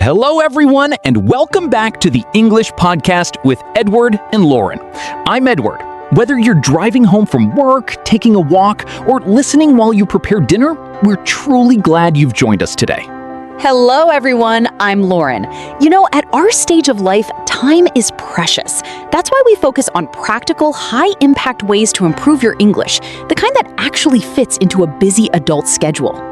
Hello, everyone, and welcome back to the English Podcast with Edward and Loren. I'm Edward. Whether you're driving home from work, taking a walk, or listening while you prepare dinner, we're truly glad you've joined us today. Hello, everyone. I'm Loren. You know, at our stage of life, time is precious. That's why we focus on practical, high-impact ways to improve your English, the kind that actually fits into a busy adult schedule.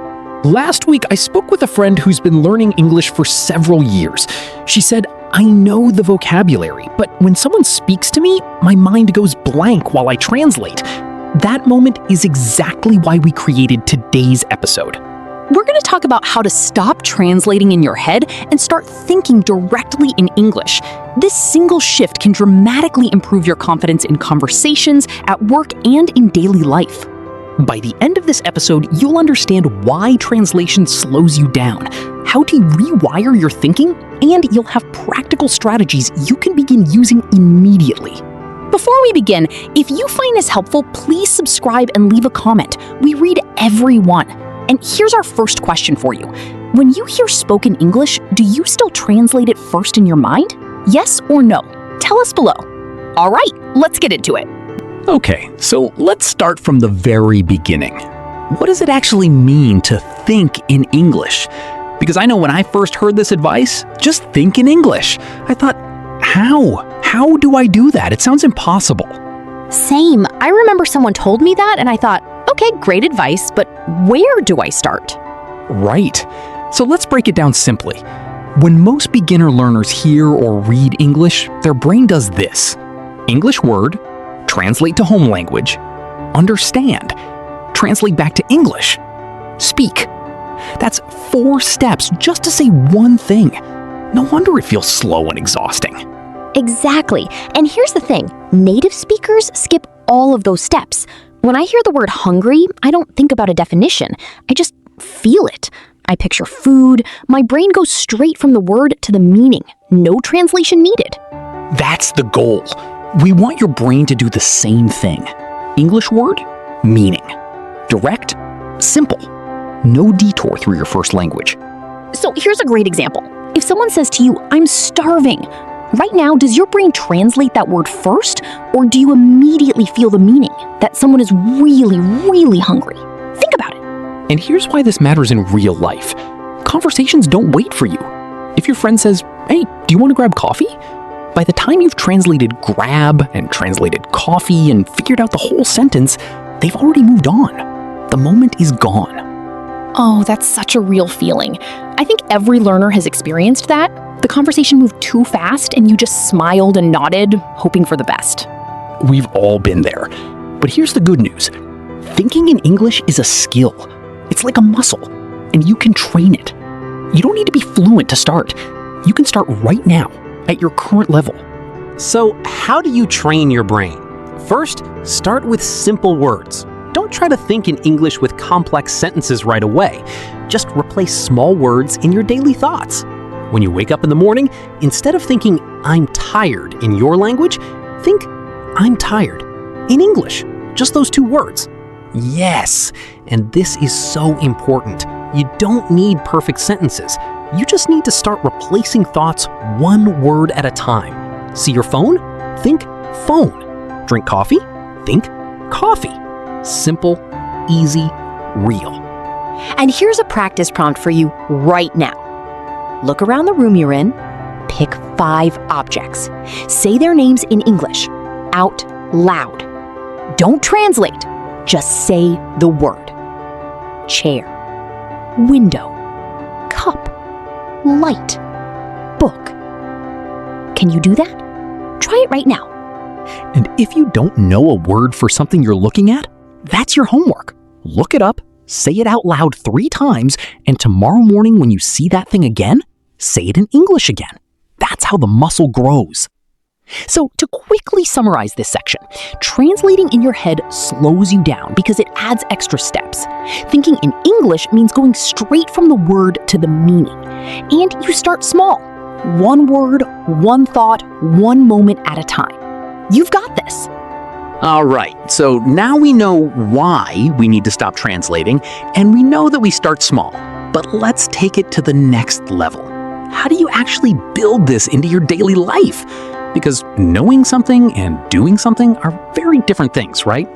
Last week, I spoke with a friend who's been learning English for several years. She said, I know the vocabulary, but when someone speaks to me, my mind goes blank while I translate. That moment is exactly why we created today's episode. We're going to talk about how to stop translating in your head and start thinking directly in English. This single shift can dramatically improve your confidence in conversations, at work, and in daily life. By the end of this episode, you'll understand why translation slows you down, how to rewire your thinking, and you'll have practical strategies you can begin using immediately. Before we begin, if you find this helpful, please subscribe and leave a comment. We read every one. And here's our first question for you. When you hear spoken English, do you still translate it first in your mind? Yes or no? Tell us below. All right, let's get into it. Okay, so let's start from the very beginning. What does it actually mean to think in English? Because I know when I first heard this advice, just think in English. I thought, how? How do I do that? It sounds impossible. Same. I remember someone told me that and I thought, okay, great advice, but where do I start? Right. So let's break it down simply. When most beginner learners hear or read English, their brain does this. English word, translate to home language, understand, translate back to English, speak. That's 4 steps just to say one thing. No wonder it feels slow and exhausting. Exactly. And here's the thing. Native speakers skip all of those steps. When I hear the word hungry, I don't think about a definition. I just feel it. I picture food. My brain goes straight from the word to the meaning. No translation needed. That's the goal. We want your brain to do the same thing. English word, meaning. Direct, simple. No detour through your first language. So here's a great example. If someone says to you, I'm starving, right now, does your brain translate that word first, or do you immediately feel the meaning, that someone is really, really hungry? Think about it. And here's why this matters in real life. Conversations don't wait for you. If your friend says, hey, do you want to grab coffee? By the time you've translated grab and translated coffee and figured out the whole sentence, they've already moved on. The moment is gone. Oh, that's such a real feeling. I think every learner has experienced that. The conversation moved too fast and you just smiled and nodded, hoping for the best. We've all been there. But here's the good news. Thinking in English is a skill. It's like a muscle, and you can train it. You don't need to be fluent to start. You can start right now at your current level. So, how do you train your brain? First, start with simple words. Don't try to think in English with complex sentences right away. Just replace small words in your daily thoughts. When you wake up in the morning, instead of thinking, I'm tired in your language, think, I'm tired in English. Just those 2 words. Yes, and this is so important. You don't need perfect sentences. You just need to start replacing thoughts 1 word at a time. See your phone? Think phone. Drink coffee? Think coffee. Simple, easy, real. And here's a practice prompt for you right now. Look around the room you're in. Pick 5 objects. Say their names in English, out loud. Don't translate. Just say the word. Chair, window, cup, light, book. Can you do that? Try it right now. And if you don't know a word for something you're looking at, that's your homework. Look it up, say it out loud 3 times, and tomorrow morning when you see that thing again, say it in English again. That's how the muscle grows. So to quickly summarize this section, translating in your head slows you down because it adds extra steps. Thinking in English means going straight from the word to the meaning. And you start small. 1 word, 1 thought, 1 moment at a time. You've got this. All right, so now we know why we need to stop translating, and we know that we start small. But let's take it to the next level. how do you actually build this into your daily life? Because knowing something and doing something are very different things, right?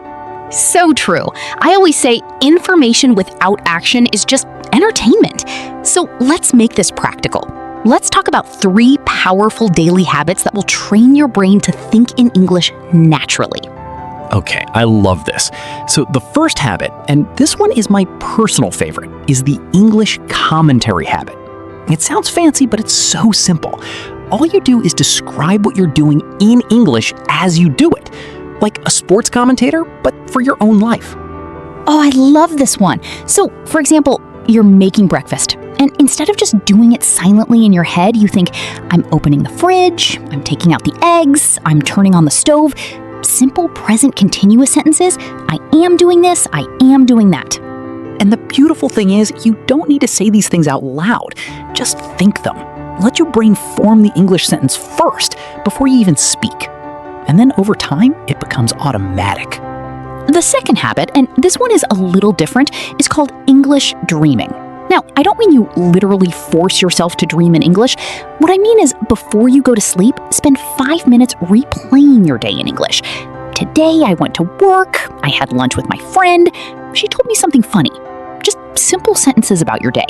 So true. I always say information without action is just entertainment. So let's make this practical. Let's talk about 3 powerful daily habits that will train your brain to think in English naturally. Okay, I love this. So the first habit, and this one is my personal favorite, is the English commentary habit. It sounds fancy, but it's so simple. All you do is describe what you're doing in English as you do it, like a sports commentator, but for your own life. Oh, I love this one. So, for example, you're making breakfast, and instead of just doing it silently in your head, you think, I'm opening the fridge, I'm taking out the eggs, I'm turning on the stove. Simple present continuous sentences. I am doing this, I am doing that. And the beautiful thing is, you don't need to say these things out loud. Just think them. Let your brain form the English sentence first before you even speak. And then over time, it becomes automatic. The second habit, and this one is a little different, is called English dreaming. Now, I don't mean you literally force yourself to dream in English. What I mean is, before you go to sleep, spend 5 minutes replaying your day in English. Today, I went to work, I had lunch with my friend, she told me something funny. Just simple sentences about your day.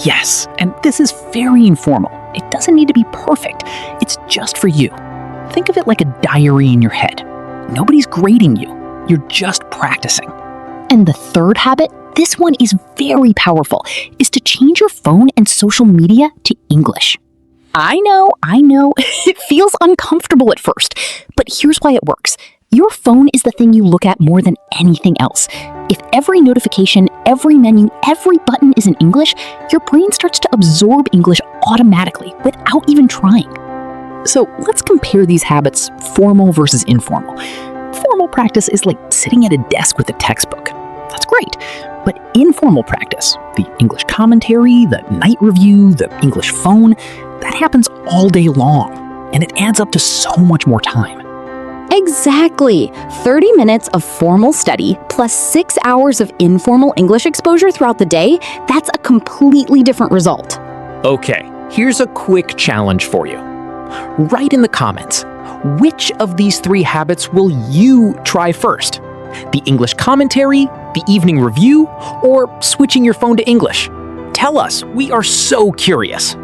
Yes, and this is very informal. It doesn't need to be perfect. It's just for you. Think of it like a diary in your head. Nobody's grading you. You're just practicing. And the third habit, this one is very powerful, is to change your phone and social media to English. I know, it feels uncomfortable at first, but here's why it works. Your phone is the thing you look at more than anything else. If every notification, every menu, every button is in English, your brain starts to absorb English automatically without even trying. So let's compare these habits, formal versus informal. Formal practice is like sitting at a desk with a textbook. That's great. But informal practice, the English commentary, the night review, the English phone, that happens all day long, and it adds up to so much more time. Exactly. 30 minutes of formal study plus 6 hours of informal English exposure throughout the day, that's a completely different result. Okay, here's a quick challenge for you. Write in the comments, which of these 3 habits will you try first? The English commentary, the evening review, or switching your phone to English? Tell us, we are so curious.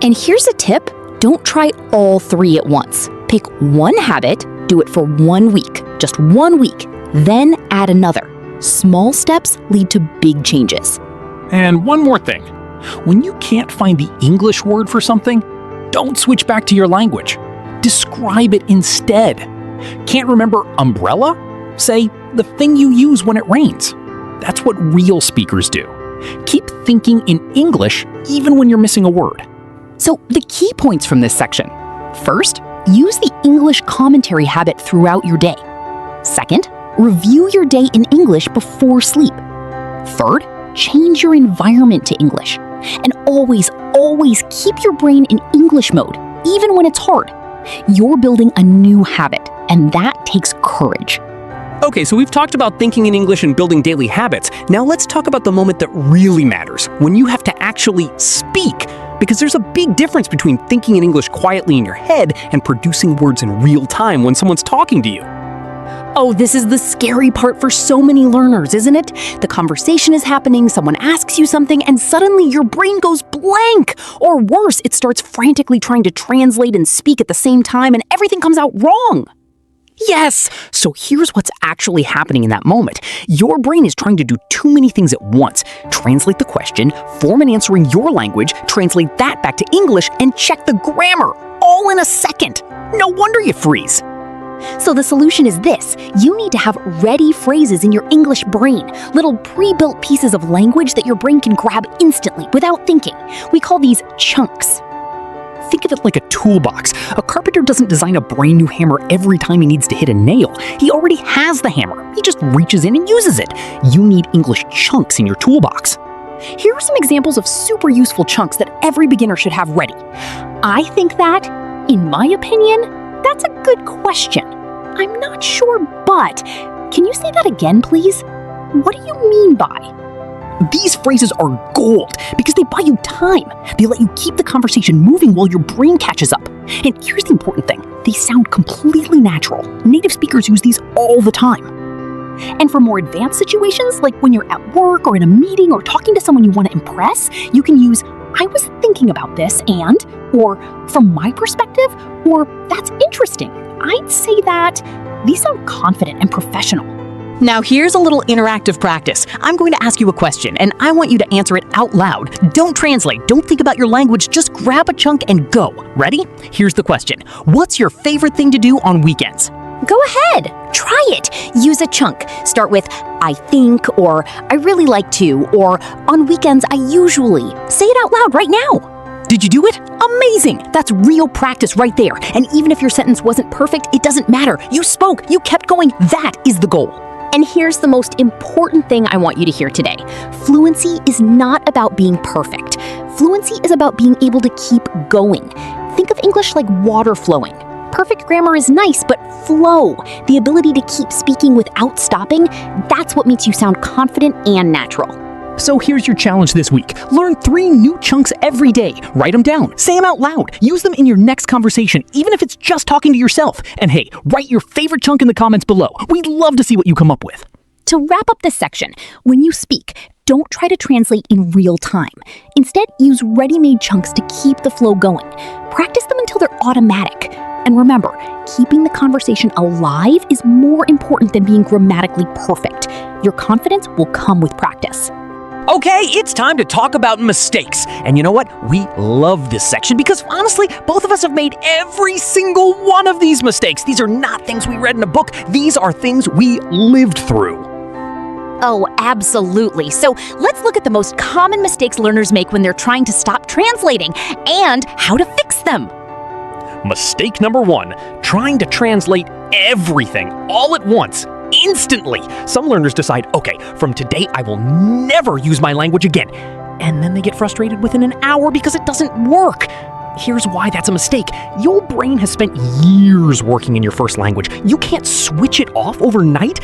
And here's a tip, don't try all 3 at once. Pick one habit, do it for 1 week, just 1 week, then add another. Small steps lead to big changes. And one more thing. When you can't find the English word for something, don't switch back to your language. Describe it instead. Can't remember umbrella? Say, the thing you use when it rains. That's what real speakers do. Keep thinking in English even when you're missing a word. So the key points from this section. First, use the English commentary habit throughout your day. Second, review your day in English before sleep. Third, change your environment to English. And always keep your brain in English mode, even when it's hard. You're building a new habit, and that takes courage. Okay, so we've talked about thinking in English and building daily habits. Now let's talk about the moment that really matters, when you have to actually speak. Because there's a big difference between thinking in English quietly in your head and producing words in real time when someone's talking to you. Oh, this is the scary part for so many learners, isn't it? The conversation is happening, someone asks you something, and suddenly your brain goes blank. Or worse, it starts frantically trying to translate and speak at the same time, and everything comes out wrong. Yes! So here's what's actually happening in that moment. Your brain is trying to do too many things at once. Translate the question, form an answer in your language, translate that back to English, and check the grammar, all in a second. No wonder you freeze. So the solution is this. You need to have ready phrases in your English brain, little pre-built pieces of language that your brain can grab instantly without thinking. We call these chunks. Think of it like a toolbox. A carpenter doesn't design a brand new hammer every time he needs to hit a nail. He already has the hammer. He just reaches in and uses it. You need English chunks in your toolbox. Here are some examples of super useful chunks that every beginner should have ready. I think that, in my opinion, that's a good question. I'm not sure, but can you say that again, please? What do you mean by? These phrases are gold because they buy you time. They let you keep the conversation moving while your brain catches up. And here's the important thing. They sound completely natural. Native speakers use these all the time. And for more advanced situations, like when you're at work or in a meeting or talking to someone you want to impress, you can use, I was thinking about this and, or from my perspective, or that's interesting. I'd say that. These sound confident and professional. Now here's a little interactive practice. I'm going to ask you a question, and I want you to answer it out loud. Don't translate, don't think about your language, just grab a chunk and go. Ready? Here's the question. What's your favorite thing to do on weekends? Go ahead, try it. Use a chunk. Start with I think, or I really like to, or on weekends I usually. Say it out loud right now. Did you do it? Amazing! That's real practice right there. And even if your sentence wasn't perfect, it doesn't matter. You spoke, you kept going. That is the goal. And here's the most important thing I want you to hear today. Fluency is not about being perfect. Fluency is about being able to keep going. Think of English like water flowing. Perfect grammar is nice, but flow, the ability to keep speaking without stopping, that's what makes you sound confident and natural. So here's your challenge this week. Learn 3 new chunks every day. Write them down. Say them out loud. Use them in your next conversation, even if it's just talking to yourself. And hey, write your favorite chunk in the comments below. We'd love to see what you come up with. To wrap up this section, when you speak, don't try to translate in real time. Instead, use ready-made chunks to keep the flow going. Practice them until they're automatic. And remember, keeping the conversation alive is more important than being grammatically perfect. Your confidence will come with practice. Okay, it's time to talk about mistakes. And you know what? We love this section because honestly, both of us have made every single one of these mistakes. These are not things we read in a book. These are things we lived through. Oh, absolutely. So let's look at the most common mistakes learners make when they're trying to stop translating and how to fix them. Mistake number 1, trying to translate everything all at once. Instantly. Some learners decide, okay, from today I will never use my language again. And then they get frustrated within an hour because it doesn't work. Here's why that's a mistake. Your brain has spent years working in your first language. You can't switch it off overnight.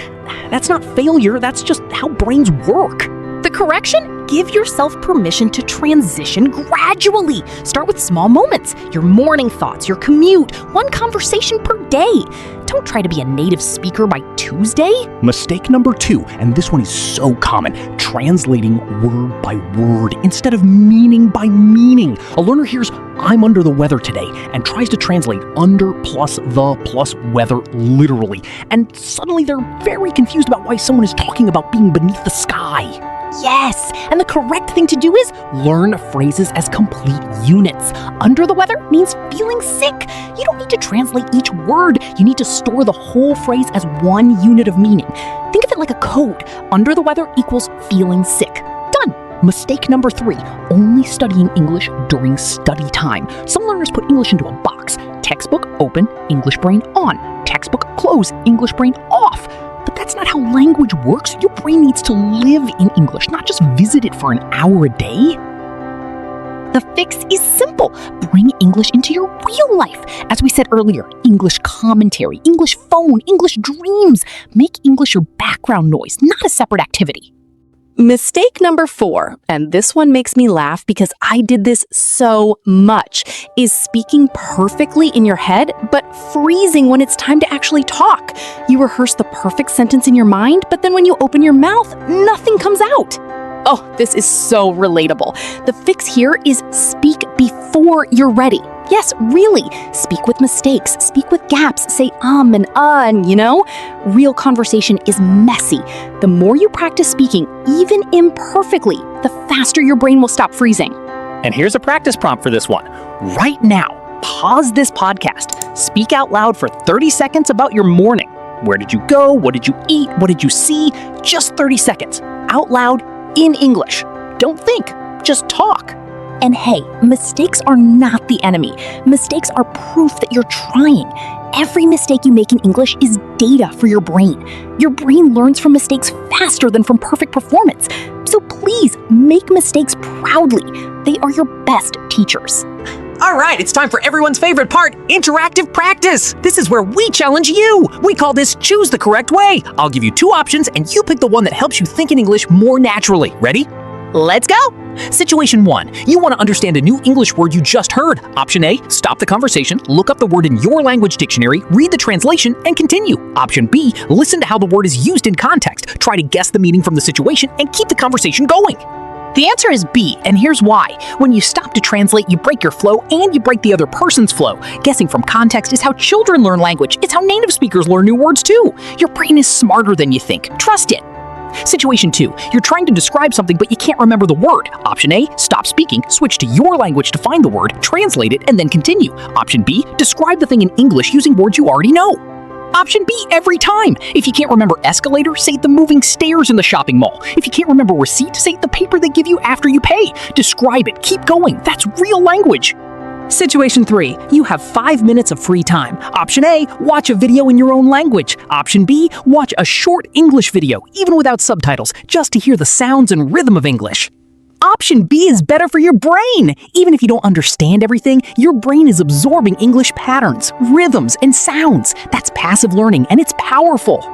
That's not failure, that's just how brains work. The correction? Give yourself permission to transition gradually. Start with small moments, your morning thoughts, your commute, one conversation per day. Don't try to be a native speaker by Tuesday. Mistake number 2, and this one is so common, translating word by word instead of meaning by meaning. A learner hears, I'm under the weather today, and tries to translate under plus the plus weather literally. And suddenly they're very confused about why someone is talking about being beneath the sky. Yes, and the correct thing to do is learn phrases as complete units. under the weather means feeling sick. You don't need to translate each word. You need to store the whole phrase as one unit of meaning. Think of it like a code. Under the weather equals feeling sick. Done. Mistake number 3, only studying English during study time. Some learners put English into a box. Textbook open, English brain on. Textbook close, English brain off. But that's not how language works. Your brain needs to live in English, not just visit it for an hour a day. The fix is simple. Bring English into your real life. As we said earlier, English commentary, English phone, English dreams. Make English your background noise, not a separate activity. Mistake number 4, and this one makes me laugh because I did this so much, is speaking perfectly in your head, but freezing when it's time to actually talk. You rehearse the perfect sentence in your mind, but then when you open your mouth, nothing comes out. Oh, this is so relatable. The fix here is speak before you're ready. Yes, really. Speak with mistakes, speak with gaps, say and you know? Real conversation is messy. The more you practice speaking, even imperfectly, the faster your brain will stop freezing. And here's a practice prompt for this one. Right now, pause this podcast. Speak out loud for 30 seconds about your morning. Where did you go? What did you eat? What did you see? Just 30 seconds. Out loud in English. Don't think, just talk. And hey, mistakes are not the enemy. Mistakes are proof that you're trying. Every mistake you make in English is data for your brain. Your brain learns from mistakes faster than from perfect performance. So please make mistakes proudly. They are your best teachers. All right, it's time for everyone's favorite part, interactive practice. This is where we challenge you. We call this Choose the Correct Way. I'll give you 2 options and you pick the one that helps you think in English more naturally. Ready? Let's go! Situation 1. You want to understand a new English word you just heard. Option A, stop the conversation, look up the word in your language dictionary, read the translation, and continue. Option B, listen to how the word is used in context, try to guess the meaning from the situation, and keep the conversation going. The answer is B, and here's why. When you stop to translate, you break your flow and you break the other person's flow. Guessing from context is how children learn language. It's how native speakers learn new words too. Your brain is smarter than you think. Trust it. Situation 2. You're trying to describe something but you can't remember the word. Option A, stop speaking, switch to your language to find the word, translate it, and then continue. Option B, describe the thing in English using words you already know. Option B every time. If you can't remember escalator, say the moving stairs in the shopping mall. If you can't remember receipt, say the paper they give you after you pay. Describe it. Keep going. That's real language. Situation 3. You have 5 minutes of free time. Option A, watch a video in your own language. Option B, watch a short English video, even without subtitles, just to hear the sounds and rhythm of English. Option B is better for your brain. Even if you don't understand everything, your brain is absorbing English patterns, rhythms, and sounds. That's passive learning, and it's powerful.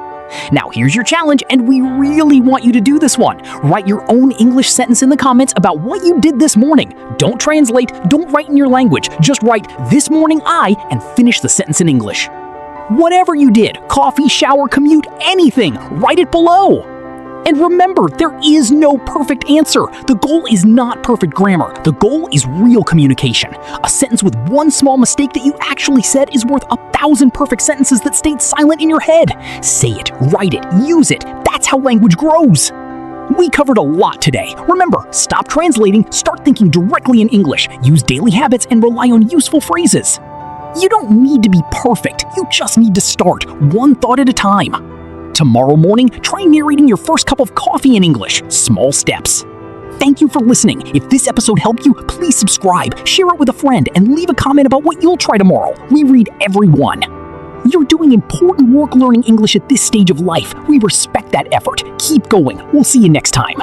Now here's your challenge, and we really want you to do this one. Write your own English sentence in the comments about what you did this morning. Don't translate, don't write in your language. Just write, "This morning I," and finish the sentence in English. Whatever you did, coffee, shower, commute, anything, write it below. And remember, there is no perfect answer. The goal is not perfect grammar. The goal is real communication. A sentence with one small mistake that you actually said is worth 1,000 perfect sentences that stayed silent in your head. Say it, write it, use it. That's how language grows. We covered a lot today. Remember, stop translating, start thinking directly in English, use daily habits, and rely on useful phrases. You don't need to be perfect. You just need to start, one thought at a time. Tomorrow morning, try narrating your first cup of coffee in English. Small steps. Thank you for listening. If this episode helped you, please subscribe, share it with a friend, and leave a comment about what you'll try tomorrow. We read every one. You're doing important work learning English at this stage of life. We respect that effort. Keep going. We'll see you next time.